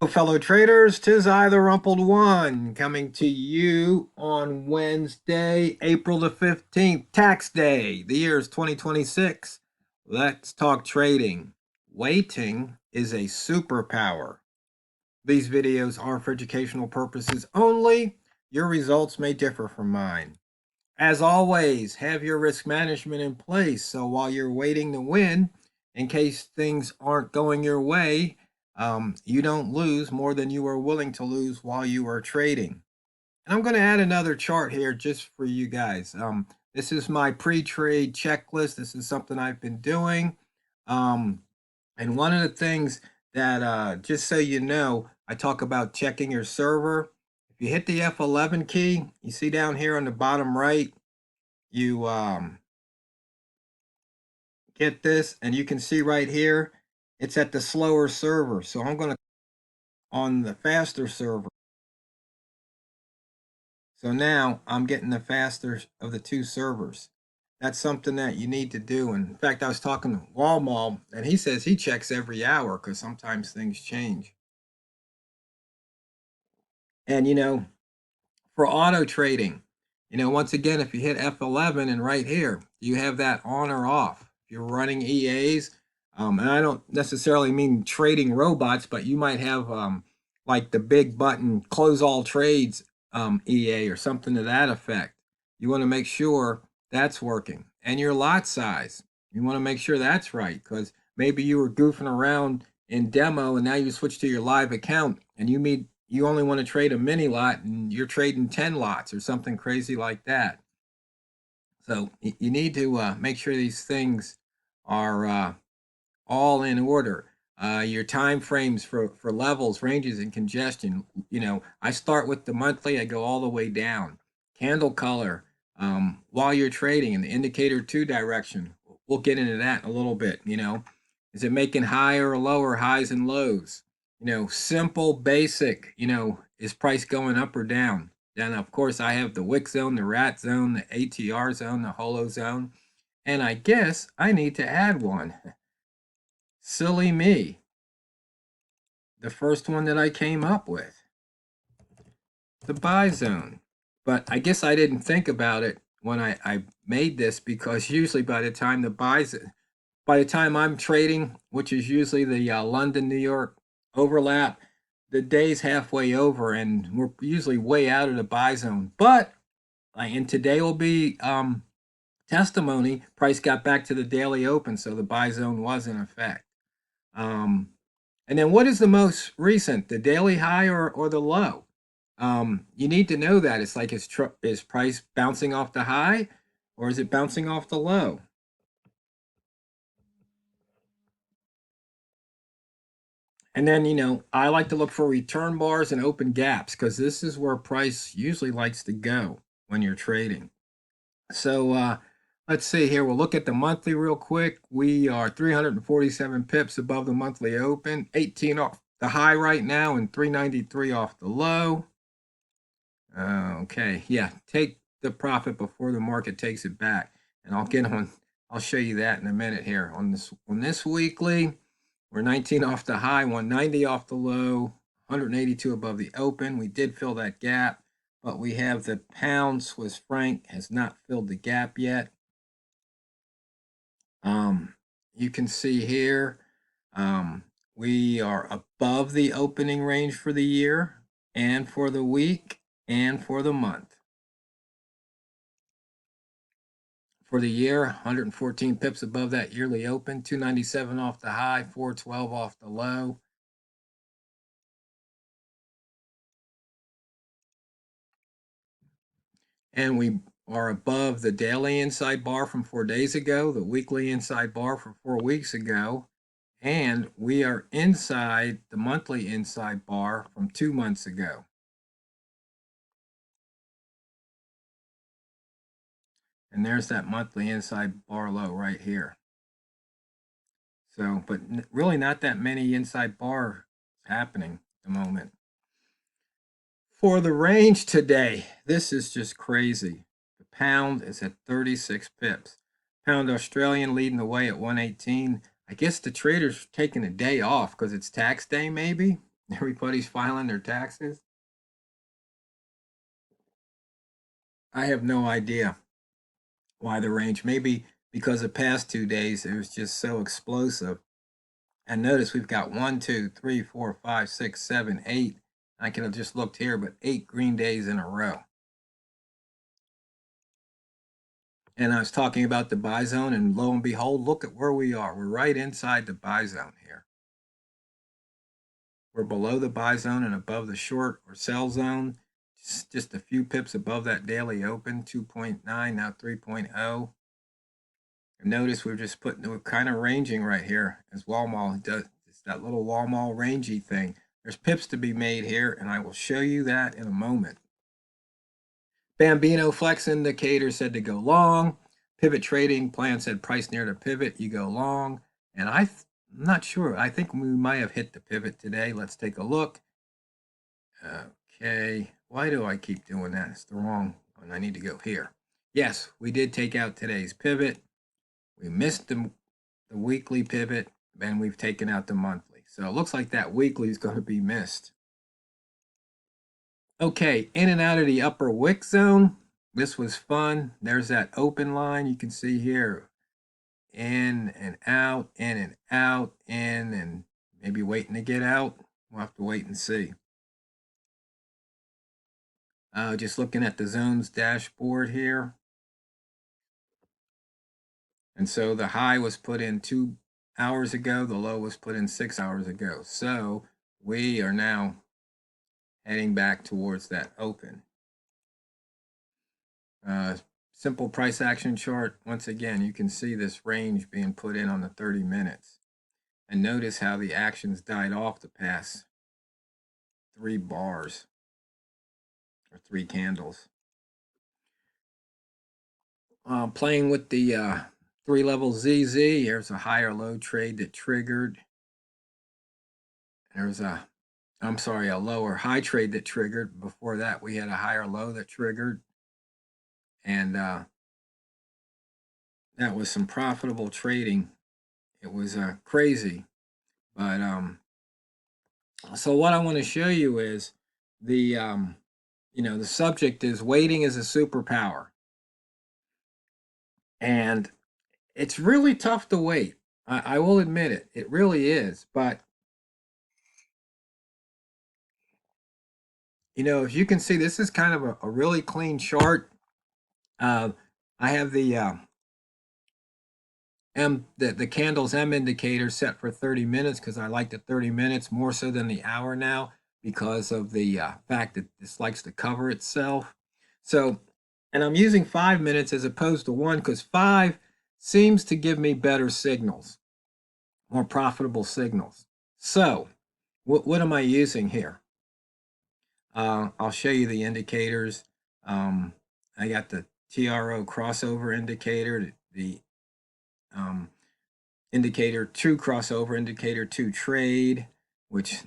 Fellow traders, 'tis I, the Rumpled One, coming to you on Wednesday, April the 15th, tax day. The year is 2026. Let's talk trading. Waiting is a superpower. These videos are for educational purposes only. Your results may differ from mine. As always, have your risk management in place so while you're waiting to win, in case things aren't going your way, you don't lose more than you are willing to lose while you are trading. And I'm going to add another chart here just for you guys. This is my pre-trade checklist. This is something I've been doing. Um, and one of the things that, just so you know, I talk about checking your server. If you hit the F11 key, you see down here on the bottom right, you get this, and you can see right here, it's at the slower server. So I'm going to on the faster server. So now I'm getting the faster of the two servers. That's something that you need to do. And in fact, I was talking to Walmall, and he says he checks every hour because sometimes things change. And for auto trading, once again, if you hit F11 and right here, you have that on or off. If you're running EAs, and I don't necessarily mean trading robots, but you might have like the big button close all trades EA or something to that effect. You want to make sure that's working. And your lot size, you want to make sure that's right because maybe you were goofing around in demo and now you switch to your live account and you only want to trade a mini lot and you're trading 10 lots or something crazy like that. So you need to make sure these things are all in order. Your time frames for levels, ranges, and congestion. I start with the monthly, I go all the way down. Candle color, while you're trading, and the indicator two direction. We'll get into that in a little bit. Is it making higher or lower highs and lows? Simple, basic. Is price going up or down? Then of course I have the wick zone, the rat zone, the ATR zone, the holo zone, and I guess I need to add one. Silly me. The first one that I came up with, the buy zone. But I guess I didn't think about it when I made this because usually by the time by the time I'm trading, which is usually the London, New York overlap, the day's halfway over and we're usually way out of the buy zone. But and today will be testimony. Price got back to the daily open, so the buy zone was in effect. Um, and then what is the most recent, the daily high or the low? You need to know that. It's like is price bouncing off the high or is it bouncing off the low? And then, I like to look for return bars and open gaps because this is where price usually likes to go when you're trading. So let's see here. We'll look at the monthly real quick. We are 347 pips above the monthly open, 18 off the high right now, and 393 off the low. Okay, yeah, take the profit before the market takes it back, and I'll show you that in a minute here on this weekly. We're 19 off the high, 190 off the low, 182 above the open. We did fill that gap, but we have the pound Swiss franc has not filled the gap yet. You can see here, we are above the opening range for the year and for the week and for the month. For the year, 114 pips above that yearly open, 297 off the high, 412 off the low. And we are above the daily inside bar from 4 days ago, the weekly inside bar from 4 weeks ago, and we are inside the monthly inside bar from 2 months ago. And there's that monthly inside bar low right here. So, but really not that many inside bar happening at the moment. For the range today, this is just crazy. The pound is at 36 pips. Pound Australian leading the way at 118. I guess the traders taking a day off because it's tax day, maybe. Everybody's filing their taxes. I have no idea why the range. Maybe because the past 2 days it was just so explosive. And notice we've got 1, 2, 3, 4, 5, 6, 7, 8. I could have just looked here, but 8 green days in a row. And I was talking about the buy zone, and lo and behold, look at where we are. We're right inside the buy zone here. We're below the buy zone and above the short or sell zone. Just a few pips above that daily open, 2.9, now 3.0. And notice we're kind of ranging right here as Walmart does. It's that little Walmart rangy thing. There's pips to be made here, and I will show you that in a moment. Bambino Flex Indicator said to go long. Pivot Trading Plan said price near the pivot, you go long. And I'm not sure. I think we might have hit the pivot today. Let's take a look. Okay. Why do I keep doing that? It's the wrong one. I need to go here. Yes, we did take out today's pivot. We missed the weekly pivot, and we've taken out the monthly. So it looks like that weekly is going to be missed. Okay, in and out of the upper wick zone. This was fun. There's that open line you can see here. In and out, in and out, in, and maybe waiting to get out. We'll have to wait and see. Just looking at the zones dashboard here. And so the high was put in 2 hours ago. The low was put in 6 hours ago. So we are now heading back towards that open. Simple price action chart. Once again, you can see this range being put in on the 30 minutes. And notice how the actions died off the past 3 bars or 3 candles. Playing with the 3-level ZZ. Here's a higher low trade that triggered. There's a lower high trade that triggered. Before that, we had a higher low that triggered. And that was some profitable trading. It was crazy. But so what I want to show you is the the subject is waiting is a superpower. And it's really tough to wait. I will admit it. It really is. But as you can see, this is kind of a really clean chart. I have the the candles M indicator set for 30 minutes because I like the 30 minutes more so than the hour now because of the fact that this likes to cover itself. So, and I'm using 5 minutes as opposed to 1 because 5 seems to give me better signals, more profitable signals. So, what am I using here? I'll show you the indicators. I got the TRO crossover indicator, the indicator 2 crossover, indicator 2 trade, which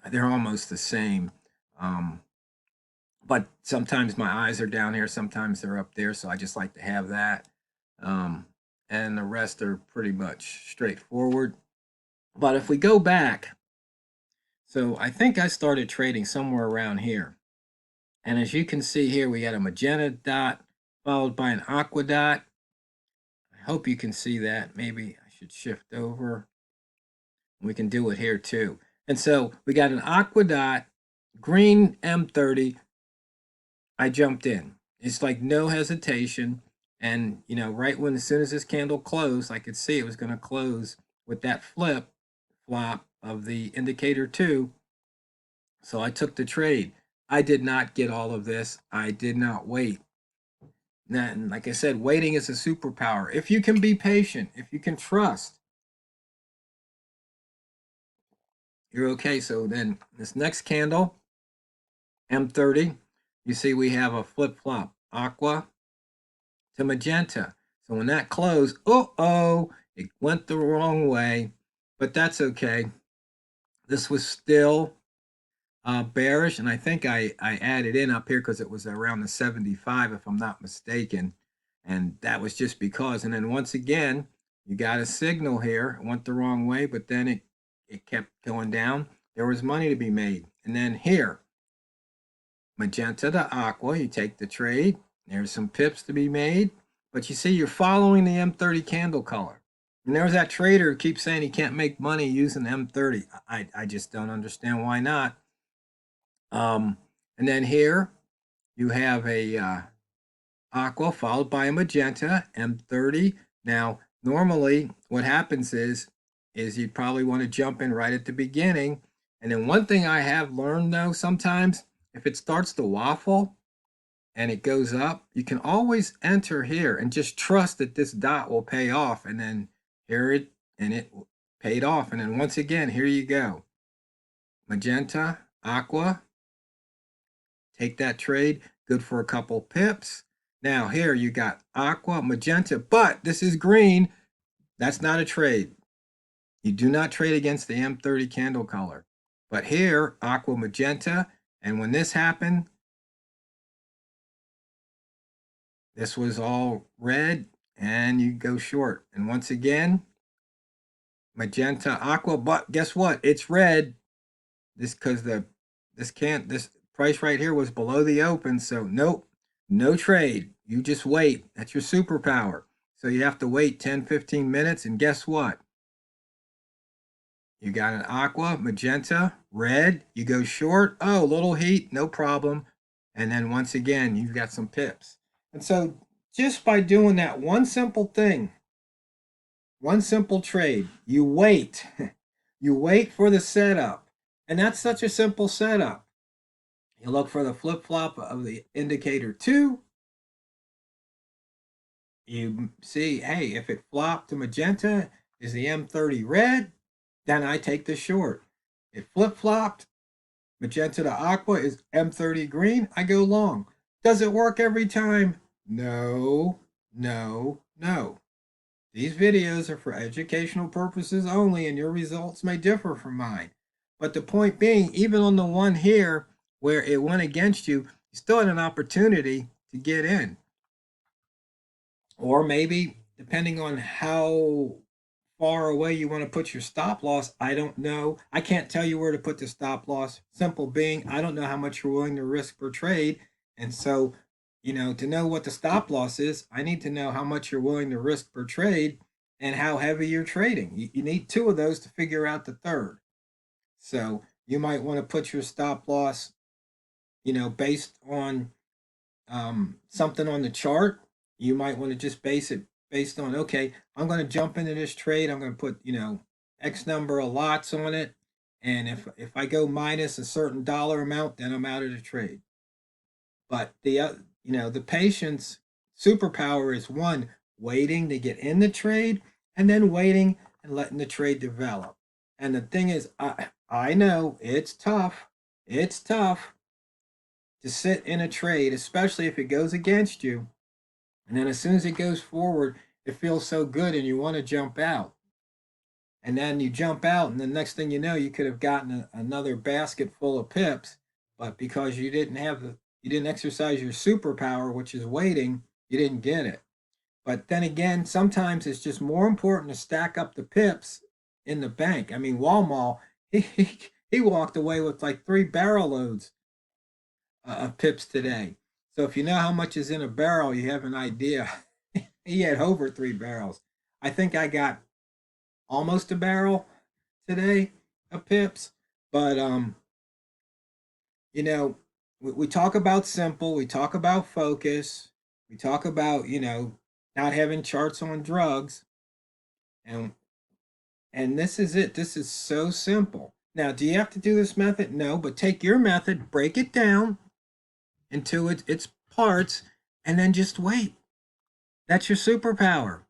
they're almost the same. But sometimes my eyes are down here, sometimes they're up there, so I just like to have that. And the rest are pretty much straightforward. But if we go back, so I think I started trading somewhere around here. And as you can see here, we got a magenta dot followed by an aqua dot. I hope you can see that. Maybe I should shift over. We can do it here too. And so we got an aqua dot, green M30. I jumped in. It's like no hesitation. And, right when as soon as this candle closed, I could see it was going to close with that flop of the indicator 2. So I took the trade. I did not get all of this. I did not wait. And like I said, waiting is a superpower. If you can be patient, if you can trust, you're okay. So then this next candle, M30, you see we have a flip-flop, aqua to magenta. So when that closed, it went the wrong way, but that's okay. This was still bearish, and I think I added in up here because it was around the 75, if I'm not mistaken, and that was just because. And then once again, you got a signal here. It went the wrong way, but then it kept going down. there was money to be made. And then here, magenta to aqua, you take the trade. There's some pips to be made. But you see, you're following the M30 candle color. And there's that trader who keeps saying he can't make money using M30. I just don't understand why not. And then here you have a aqua followed by a magenta, M30. Now, normally what happens is you'd probably want to jump in right at the beginning. And then one thing I have learned though, sometimes if it starts to waffle and it goes up, you can always enter here and just trust that this dot will pay off. And then here it paid off. And then once again, here you go. Magenta, aqua, take that trade, good for a couple pips. Now here you got aqua, magenta, but this is green. That's not a trade. You do not trade against the M30 candle color. But here, aqua, magenta, and when this happened, this was all red, and you go short. And once again, magenta, aqua, but guess what? It's red. This because this price right here was below the open, so nope, no trade. You just wait. That's your superpower. So you have to wait 10, 15 minutes, and guess what? You got an aqua, magenta, red. You go short. Oh, little heat, no problem. And then once again, you've got some pips. And so just by doing that one simple thing, one simple trade, you wait. You wait for the setup. And that's such a simple setup. You look for the flip-flop of the indicator 2. You see, hey, if it flopped to magenta, is the M30 red? Then I take the short. It flip-flopped, magenta to aqua is M30 green, I go long. Does it work every time? No, no, no. These videos are for educational purposes only, and your results may differ from mine. But the point being, even on the one here where it went against you, you still had an opportunity to get in. Or maybe, depending on how far away you want to put your stop loss, I don't know. I can't tell you where to put the stop loss. Simple being, I don't know how much you're willing to risk per trade. And so, to know what the stop loss is, I need to know how much you're willing to risk per trade and how heavy you're trading. You need 2 of those to figure out the third. So you might want to put your stop loss, based on something on the chart. You might want to just base it based on, okay, I'm going to jump into this trade. I'm going to put, X number of lots on it. And if I go minus a certain dollar amount, then I'm out of the trade. But the patience superpower is one, waiting to get in the trade and then waiting and letting the trade develop. And the thing is, I know it's tough. It's tough to sit in a trade, especially if it goes against you. And then as soon as it goes forward, it feels so good and you want to jump out. And then you jump out, and the next thing you know, you could have gotten another basket full of pips, but because you didn't exercise your superpower, which is waiting, you didn't get it. But then again, sometimes it's just more important to stack up the pips in the bank. I mean, Walmart, he walked away with like 3 barrel loads of pips today. So if you know how much is in a barrel, you have an idea. He had over 3 barrels. I think I got almost a barrel today of pips. But we talk about simple, we talk about focus, we talk about, not having charts on drugs. And this is it. This is so simple. Now, do you have to do this method? No, but take your method, break it down into its parts, and then just wait. That's your superpower.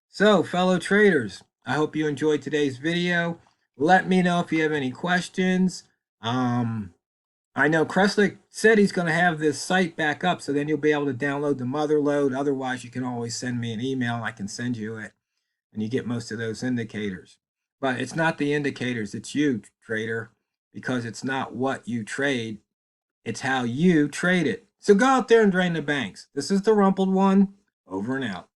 So, fellow traders, I hope you enjoyed today's video. Let me know if you have any questions. I know Kreslik said he's going to have this site back up, so then you'll be able to download the mother load. Otherwise, you can always send me an email and I can send you it, and you get most of those indicators. But it's not the indicators, it's you, trader, because it's not what you trade, it's how you trade it. So go out there and drain the banks. This is the Rumpled One, over and out.